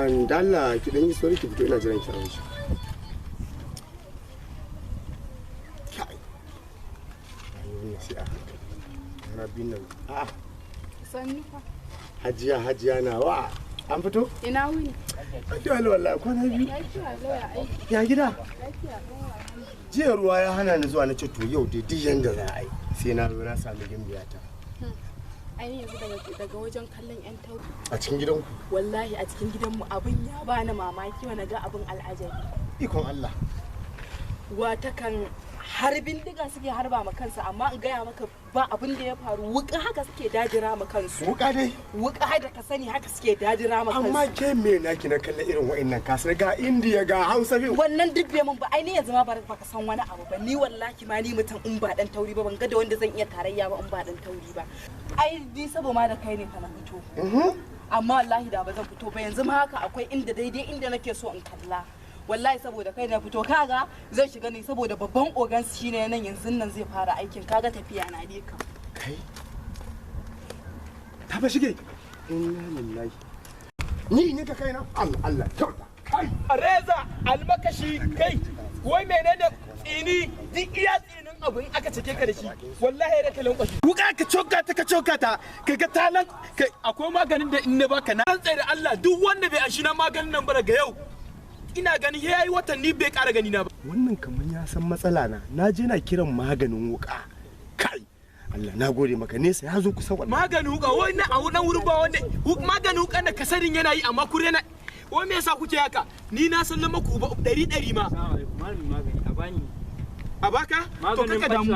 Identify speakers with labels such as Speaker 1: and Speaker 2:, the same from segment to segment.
Speaker 1: an dalla ki dan yi sauri ki fito ina jiran ki a waje. Kai. Wannan sai a rabin nan. A'a.
Speaker 2: Sannu fa.
Speaker 1: Hajiya nawa. An fito?
Speaker 2: Ina wuni.
Speaker 1: Dole wallahi kwana biyu. Ya gida? Jiya ruwa ya hana ni zuwa na ce to yau dai duk yanda za a yi sai na zo na sami gimbiyata.
Speaker 2: Ai yanzu daga wajen kallon yan tauri.
Speaker 1: A cikin gidanku?
Speaker 2: Wallahi a cikin gidanmu abin ya bani mamaki wani ga abin al'ajabi.
Speaker 1: Ikon Allah.
Speaker 2: Wata kan har bindiga suke harba ma kansu amma in gaya maka ba abin da ya faru wuka haka suke dajira ma kansu.
Speaker 1: Wuka dai?
Speaker 2: Wuka da ka sani haka suke dajira ma kansu.
Speaker 1: Amma ke me naki na kallon irin wa'annan kasar ga Indiya ga Hausa fim.
Speaker 2: Wannan duk bai mun ba ai ni yanzu ma baka san wani abu ba ni wallahi ma ni mutum in ba dan tauri ba ban ga da wanda zan iya tarayya ba in ba dan tauri ba. Ai ni sabo ma da kai ne kana fito. Amma wallahi da ba zan fito ba yanzu ma haka akwai inda daidai inda nake so in kalla. Wallahi saboda kai na fito kaga zai shiga ne saboda babban ogan shine nan yanzu nan zai fara aikin kaga tafiya na dai ka
Speaker 1: kai ta ba shige inna lillahi ni in ka kaina Allah kyauta kai
Speaker 3: reza almakashi kai wai menene tsini duk iya tsinin abin aka cike ka da shi wallahi da kalan kwashi wuka ka coka ta kaga talan kai akwai maganin da in na baka na tsaye da Allah duk wanda bai ashi na maganin nan ba daga yau ina gani yayi watanni bai ƙara gani na ba
Speaker 1: wannan kaman ya san matsala na je na kiran maganin wuka kai Allah na gode maka nesa ya zo kusa wannan
Speaker 3: maganin wuka wai na a wannan wurin ba wanda maganin wuka da kasarin yana yi amma kure na wai me yasa kuke haka ni na sallama ku ba 100 ma magani a bani a baka to kaka damu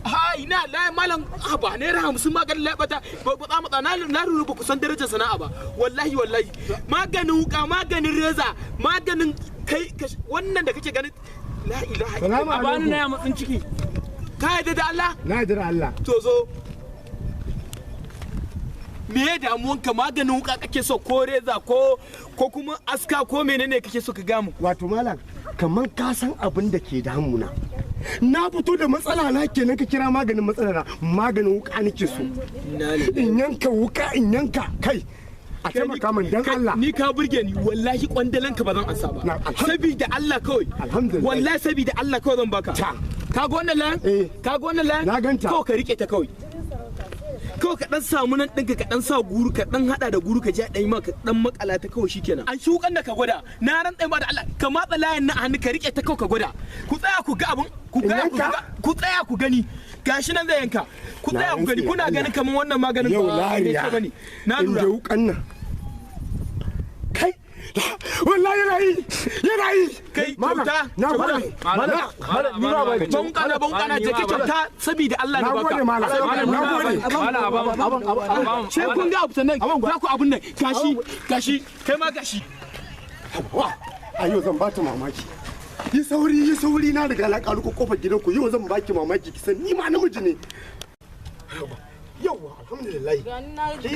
Speaker 3: ha ina la malam ba naira 50 maganin labata ba za mu tsana na ruru ba kusan darajar sana'a ba wallahi maganin wuka maganin reza maganin kai wannan da kake ganin la ilaha illallah ba ni na ya matsin ciki ka yadda da Allah
Speaker 1: na yadda da Allah
Speaker 3: to zo me ya damuwanka maganin wuka kake so ko reza ko kuma aska ko menene kake so ka gamu
Speaker 1: wato malam kaman ka san abin da ke damuna na fito da matsala na kenan ka kira maganin matsala na maganin wuka nake so in yanka wuka in yanka kai a taimaka min dan Allah
Speaker 3: ni ka burge ni wallahi kwandalan ka ba zan ansa ba saboda Allah kawai wallahi saboda Allah kawai zan baka ka ga wannan lan
Speaker 1: na ganta
Speaker 3: kawai ka rike ta kawai ka dan samu nan ɗinka ka dan sa guru ka dan hada da guru ka je dai maka dan makala ta kawai shikenan an shukan da ka gwada na ran dai ma da Allah ka matsa layin na hannu ka rike ta kawai ka gwada ku tsaya ku ga abun ku tsaya ku gani gashi nan zai yanka ku tsaya ku gani kuna ganin kaman wannan maganin ba ne ke bane na lura
Speaker 1: inda wukan nan kai wallahi yana yi
Speaker 3: kai kyauta
Speaker 1: na gode
Speaker 3: ban kana je ka kyauta saboda Allah ne baka
Speaker 1: na gode
Speaker 3: sai kun ga abu sannan za ku abun nan gashi kai ma gashi
Speaker 1: ayo zan ba ta mamaki yi sauri na riga na kalu kofar gidanku yau zan baki mamaki kisan ni ma namiji ne yawa alhamdulillah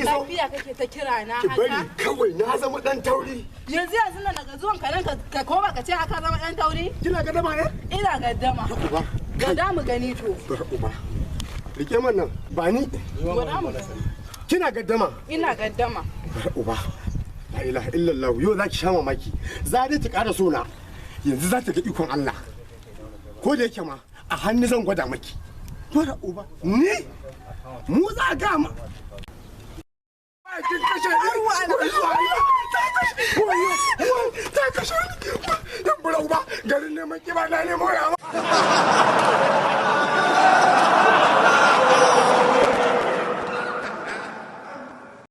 Speaker 2: lafiya kake ta kira na haka
Speaker 1: ki bari kawai na zama dan tauri
Speaker 2: yanzu nan daga zuwan ka nan ka koma ka ce haka zama dan tauri
Speaker 1: kina gaddama ne
Speaker 2: ina gaddama gada mu gani to
Speaker 1: uba rike man nan ba ni
Speaker 2: gwada mu
Speaker 1: kina gaddama
Speaker 2: ina gaddama
Speaker 1: uba la ilaha illallah yau zaki sha mamaki za dai ta ƙara sona yanzu za ta ga ikon Allah ko da yake ma a hannu zan gwada maki gwada uba ni mu za ga ma kin kashe ta kashe ni bura uba garin neman kiba na nemo yawa